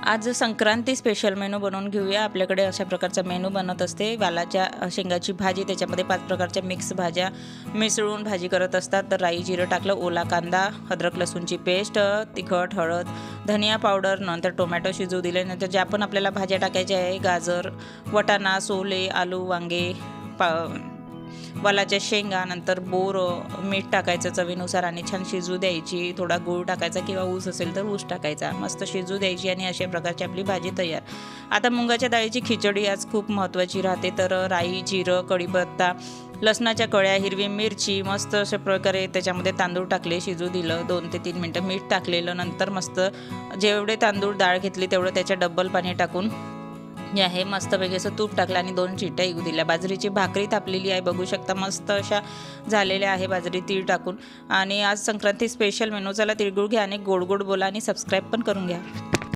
आज Sankranti special menu बनवून घेऊया। आपल्याकडे अशा प्रकारचा मेनू बनत असते। वालाच्या शेंगाची भाजी, त्याच्यामध्ये 5 प्रकारच्या मिक्स भाज्या मिसळून भाजी करत असतात। तर राई जिरं टाकलं, ओला कांदा, अद्रक लसूणची पेस्ट, तिखट, हळद, धनिया पावडर, नंतर टोमॅटो शिजवू दिले। नंतर ज्या पण आपल्याला भाज्या टाकायच्या आहे, गाजर, वाटाणा, सोले, आलू, वांगे, वालाच्या शेंगा, नंतर बोर, मीठ टाकायचं चवीनुसार आणि छान शिजू द्यायची। थोडा गूळ टाकायचा किंवा ऊस असेल तर ऊस टाकायचा, मस्त शिजू द्यायची आणि अशा प्रकारची आपली भाजी तयार। आता मुगाच्या डाळीची खिचडी आज खूप महत्त्वाची राहते। तर राई, जिरं, कढीपत्ता, लसणाच्या कळ्या, हिरवी मिरची, मस्त अशा प्रकारे त्याच्यामध्ये तांदूळ टाकले, शिजू दिलं 2 ते 3 मिनटं, मीठ टाकलेलं। नंतर मस्त जेवढे तांदूळ डाळ घेतली तेवढं त्याच्या डबल पाणी टाकून हे आहे मस्तपैकी असं तूप टाकलं आणि 2 शिट्ट्या येऊ दिल्या। बाजरीची भाकरी तापलेली आहे, बघू शकता मस्त अशा झालेल्या आहे बाजरी तीळ टाकून। आणि आज संक्रांती स्पेशल मेनू, चला तिळगुळ घ्या आणि गोड गोड बोला आणि सबस्क्राईब पण करून घ्या।